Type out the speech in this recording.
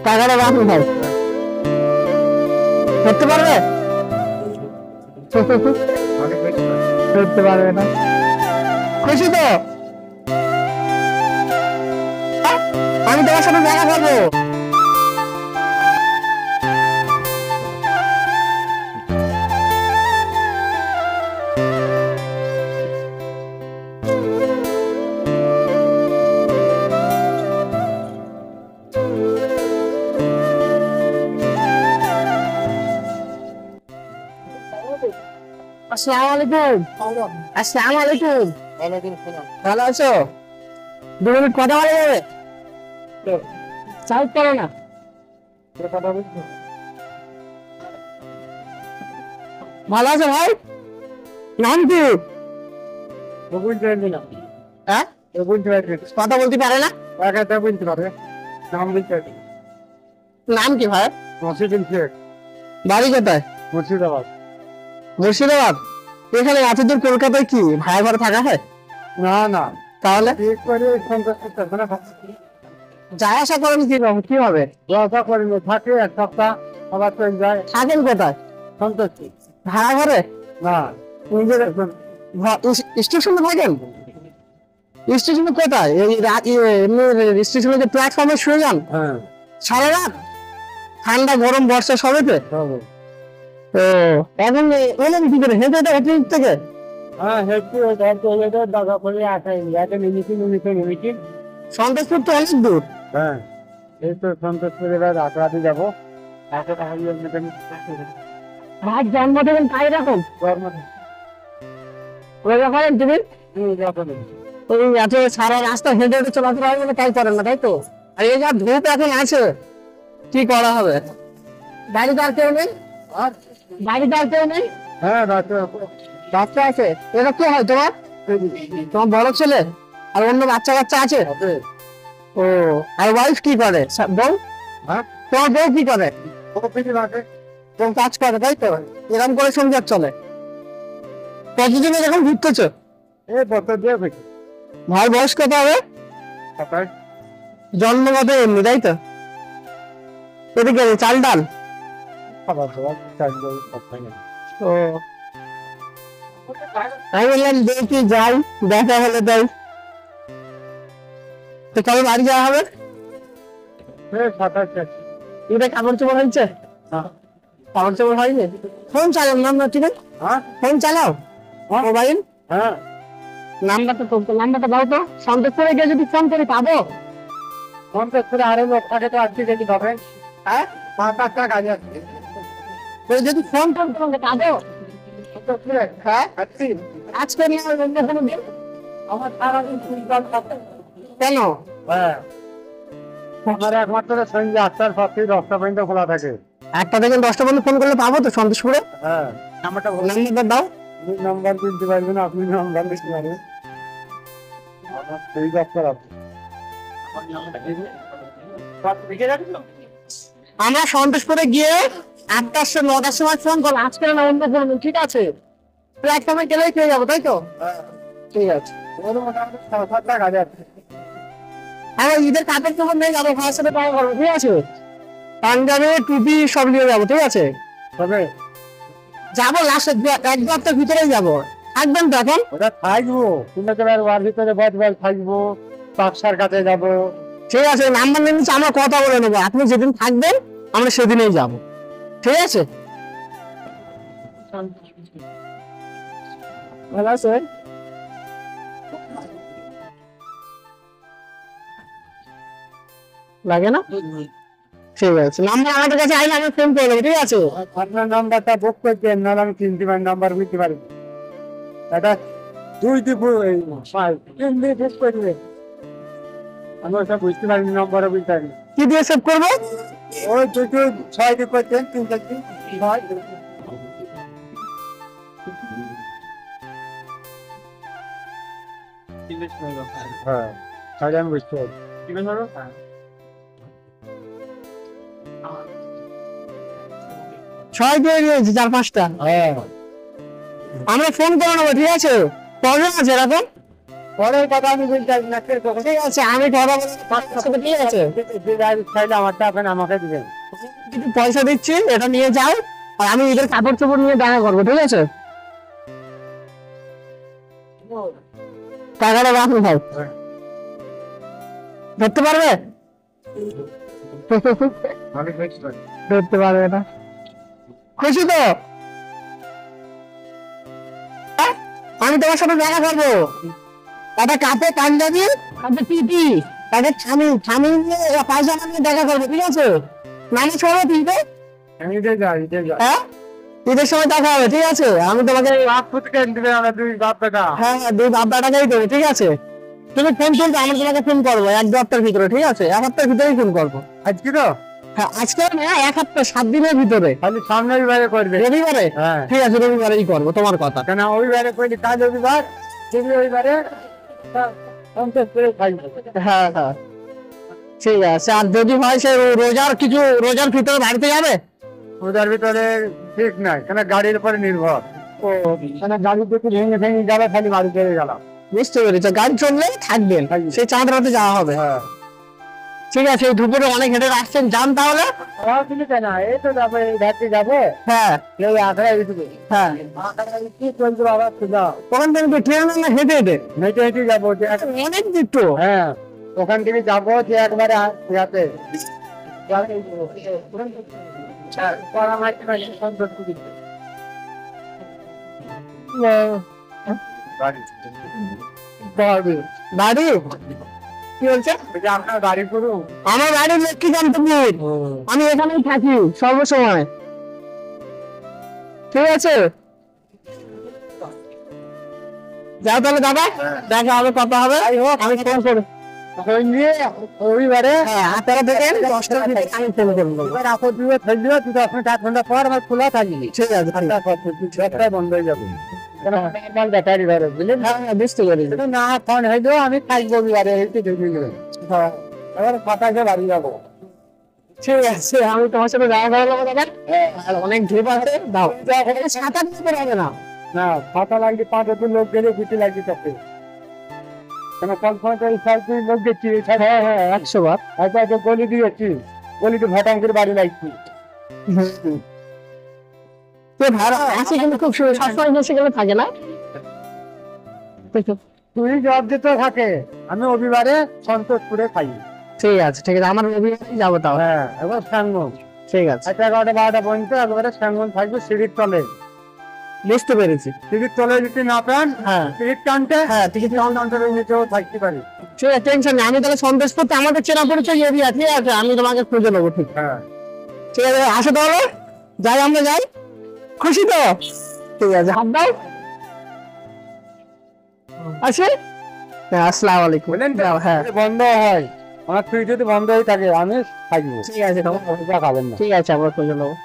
টাকাটা রাখুন ভাই, করতে পারবে? করতে পারবে না, খুশি তো? আমি তোমার সাথে দেখা করবো। আসসালামু আলাইকুম। আসসালামু আলাইকুম। ভালো আছো? 2 মিনিট কথা বলা যাবে? সাউথ করো না। ভালো আছো ভাই? নাম কি? হ্যাঁ, কথা বলতে পারে না? নাম কি ভাই? বাড়ি কোথায়? মুর্শিদাবাদ। মুর্শিদাবাদ। এখানে এত দূর কলকাতায় কি ভাড়া ঘরে থাকা হয়? না না, তাহলে ঠিক করে সন্তান করতে না, যাই আসা করেন কি হবে? ব্যবসা করি না, থাকে 1 সপ্তাহ, আবার চলে যায়। থাকেন কোথায়? সন্তুষ্টি ভাড়া ঘরে? না, নিজের স্টেশনে থাকেন? স্টেশনে কোথায়? এই স্টেশনে যে প্ল্যাটফর্মে শুয়ে যান হ্যাঁ সারা রাত? ঠান্ডা গরম বর্ষা সবেতে? সবই। ও, এখন এলেন কি করে? হেঁটে হেঁটে হোটেল থেকে? হ্যাঁ হেঁটে দাদা করে আসাই একটা নিমিটি। সন্তোষপুর তো অনেক দূর। হ্যাঁ, এই তো সন্তোষপুর এবার রাতে যাবো। ভাই জন্ম দেবেন তাই রকম ওই করেন তুমি? ওই এত সারা রাস্তা হেঁটে হেঁটে চলাফেরা হবে না, তাই করেন না তাই তো? আর এই যা ধূপ এখন আছে, কি করা হবে? বাড়িতে আর কেউ নেই? বাড়িতে আর কেউ নেই? হ্যাঁ রাতে বাচ্চা আছে? এটা কি হয় তোমার? তোমার বড় ছেলে? আর অন্য বাচ্চা কাচ্চা আছে? ও, আর ওয়াইফ কি করে? বউ? হ্যাঁ, তোমার বউ কি করে? রাতে কোন কাজ করে তাই তো? এরকম করে সংসার চলে? কতদিন এরকম ঘুরতেছো? এই বছর দিয়ে ফেকি ভাই বয়স কত হবে? সকাল জন্মগত এমনি তাই তো? এদিকে চাল ডাল? খাবার দাবার চাইলে সবটাই নেই। ও, আমি বললাম দেখি যাই, দেখা হলে তাই। তো কবে বাড়ি যাওয়া হবে? এই 27 এটা কাপড় চোপড় হয়েছে? কাপড় চোপড় হয়নি? ফোন চালাও না ঠিক আছে? হ্যাঁ ফোন চালাও মোবাইল? হ্যাঁ, নাম্বারটা দাও তো, সন্তোষপুরে গিয়ে যদি ফোন করে পাবো? সন্তোষপুরে আরো লোক থাকে তো আজকে যদি হবে। হ্যাঁ, 5-8টা গাড়ি আছে যদি ফোন তোমাকে পাবো? সন্তোষপুরে। হ্যাঁ, আছি, আজকে নিয়ে অন্য কোনো দিন? আমার সারাদিন ফুটবল থাকে। কেন? হ্যাঁ, আমার একমাত্র সন্ধ্যে 8টার পর থেকে 10টা পর্যন্ত খোলা থাকে। 1টা থেকে 10টা পর্যন্ত ফোন করলে পাবো তো সন্তোষপুরে? হ্যাঁ, নাম্বারটা নাম্বারটা দাও। আপনি নাম্বার দিতে পারবেন, আপনি নাম্বার দিতে পারবেন। আমার সেই দপ্তর আছে। আমরা সন্তোষপুরে গিয়ে 8টার সময় 9টার সময় ফোন করবো, আজকে না অন্য ফোন, ঠিক আছে? প্ল্যাটফর্মে গেলেই পেয়ে যাবো তাই তো? হ্যাঁ, ঠিক আছে। ওর মোটামুটি 7-8টা গাড়ি আছে। আমার ঈদের কাপড় চোপড় নিয়ে যাবো, ভাইয়ের সাথে পাওয়া করবো, ঠিক আছে? পাঞ্জাবি টুপি সব নিয়ে যাবো, ঠিক আছে? তবে যাবো লাস্টে 1 সপ্তাহ ভিতরেই যাবো। থাকবেন তো এখন? ওটা থাকবো, কিন্তু এবার ওর ভিতরে বদল থাকবো, বাক্সার কাছে যাবো। ঠিক আছে, নাম্বার নিয়ে নিচ্ছি, আমরা কথা বলে নেবো। আপনি যেদিন থাকবেন আমরা সেদিনেই যাবো, ঠিক আছে? ভালো আছে? লাগে না? ঠিক আছে, নাম্বার আমাদের কাছে আইলে আমি ফোন করে দেবো, ঠিক আছে? আপনার নাম্বারটা বুক করছেন, নাহলে আমি চিনতে পারি, নাম্বার বুঝতে পারি। এটা 2 দিয়ে 3 দিয়ে বুক করবে, আমি ওটা বুঝতে পারিনি, নাম্বারও বুঝতে পারি। কি দিয়ে সেভ করবো? ওই 6 দিয়ে করছেন, 3 দিয়ে 6। হ্যাঁ, তাহলে আমি বুঝতে পারি। 6 দিয়ে দিয়েছি 4-5টা। হ্যাঁ, আমরা ফোন করে নেবো, ঠিক আছে? কজন আছে এরকম? পরের কথা আমি বলতে পারি না, ঠিক আছে আমি কথা বলে ঠিক আছে যে গাড়ি চাইলে আমারটা এখন আমাকে দিবেন। কিছু পয়সা দিচ্ছি, এটা নিয়ে যাও, আর আমি ঈদের কাপড় চোপড় নিয়ে দেখা করবো, ঠিক আছে? টাকাটা রাখুন ভাই, ধরতে পারবে? ধরতে পারবে না, খুশি তো? আমি তোমার সাথে দেখা করবো, একটা কাপে পাঞ্জাবি, একটা টিটি, একটা ছানি ছানি নিয়ে পায়জামা নিয়ে দেখা করবো, ঠিক আছে? মানুষ হবে তুইতে, আমি যাই যাই। হ্যাঁ ঈদের সময় দেখা হবে, ঠিক আছে? আমি তোমাকে বাপ থেকে দিবে আমরা দুই বাপ বেটা। হ্যাঁ হ্যাঁ দুই বাপ বেটাকেই দেবো, ঠিক আছে? তুমি ফোন তুলবে, আমি তোমাকে ফোন করবো 1-2 হপ্তার ভিতরে, ঠিক আছে? 1 হপ্তার ভিতরেই ফোন করবো। আজকে তো হ্যাঁ আজকে না, 1 হপ্তাহ 7 দিনের ভিতরে। খালি সামনে রবিবারে করবে। রবিবারে? হ্যাঁ ঠিক আছে রবিবারেই করবো, তোমার কথা। কেন রবিবারে করলে কাজ রবিবার, ঠিক রবিবারে সন্তোষ করে খাইব। হ্যাঁ হ্যাঁ ঠিক আছে। আর যদি হয় সে রোজার ভিতরে বাড়িতে যাবে? ওদের ভিতরে ঠিক নাই, কেন গাড়ির উপরে নির্ভর। ও কেন গাড়ি দেখে ভেঙে ভেঙে গেলে খালি বাড়ি চলে গেলাম। বুঝতে পেরেছো, গাড়ি চললে থাকবেন, থাকবেন। সেই চাঁদ রাতে যাওয়া হবে। হ্যাঁ ঠিক আছে, এই দুপুরে অনেক হেঁটে আসছেন, যান তাহলে। তুমি কেন এই তো যাবো, এই ঘাটে যাবো, হ্যাঁ এই আখড়া দিতে হ্যাঁ কি চলছে বাবা সুদা। ওখান থেকে কি ট্রেন না হেঁটে হেঁটে? হেঁটে হেঁটে যাবো যে অনেক দূর তো। হ্যাঁ ওখান থেকে যাবো যে একবারে ইয়াতে বাড়ি কি বলছে? আপনার গাড়ি করুন। আমার বাড়ির লক্ষ্মী কান্তপুর, আমি এখানেই থাকি সর্বসময়, ঠিক আছে? যাও তাহলে দাদা, দেখা হবে, কথা হবে, আমি ফোন করবো। রবিবারে হ্যাঁ 8টা থেকে 10টার ভিতরে আমি ফোন করবো। এবার আপদ দিবে ফেলবে, তুই 10 মিনিট 8 ঘন্টা পর আমার খোলা থাকবি। ঠিক আছে ঠিক আছে। সবটাই বন্ধ হয়ে যাবে। কেন আমার ব্যাটারি ধরে বুঝলেন। হ্যাঁ হ্যাঁ বুঝতে পেরেছি। না ফোন হইলো আমি থাকবো রবিবারে, হেঁটে ঢুকে গেলাম। হ্যাঁ এবার ফাটাকে বাড়ি যাবো। ঠিক আছে, আমি তোমার সাথে দেখা করে নেবো দাদা। আর অনেক ধূপ আছে, দাও। সাঁতার দিতে হবে না। না ফাটা লাগবে, 5-6 লোক গেলে গুটি লাগবে তাতে। কেন কল ফোন করে 6 লোক দেখছি, হ্যাঁ হ্যাঁ 100 বার। হয়তো গলি দিয়েছি, গলিতে ভটাঙ্কের বাড়ি লাগছি। তো ভাড়া আছে কিন্তু খুব সবসময় বেশি গেলে থাকে না। তুই জব দিতে থাকে, আমি রবিবারে সন্তোষপুরে খাই। ঠিক আছে ঠিক আছে, আমার রবিবারই যাবো তাও। হ্যাঁ এবার সাঙ্গন ঠিক আছে 11টা 12টা পর্যন্ত একবারে সাঙ্গন থাকবে সিঁড়ির তলে। বুঝতে পেরেছি। সিঁড়ির তলে যদি না পান, হ্যাঁ সিঁড়ির টানতে হ্যাঁ টিকিট কাউন্টারের নিচেও থাকতে পারি। ঠিক আছে, টেনশন নেই। আমি তাহলে সন্দেশ করতে আমাদের চেনা পরিচয় এরিয়া, ঠিক আছে? আমি তোমাকে খুঁজে নেবো, ঠিক হ্যাঁ ঠিক আছে? আসো তাহলে, যাই আমরা যাই, খুশি তো? ঠিক আছে, হাত দাও, আসি। হ্যাঁ আসসালামু আলাইকুম। বললেন তো, যাও, হ্যাঁ যদি বন্ধ হয়, আমার তুই যদি বন্ধ হয়ে থাকে আমি থাকবো। ঠিক আছে, অসুবিধা খাবেন না। ঠিক আছে, আমরা খুঁজে নেবো।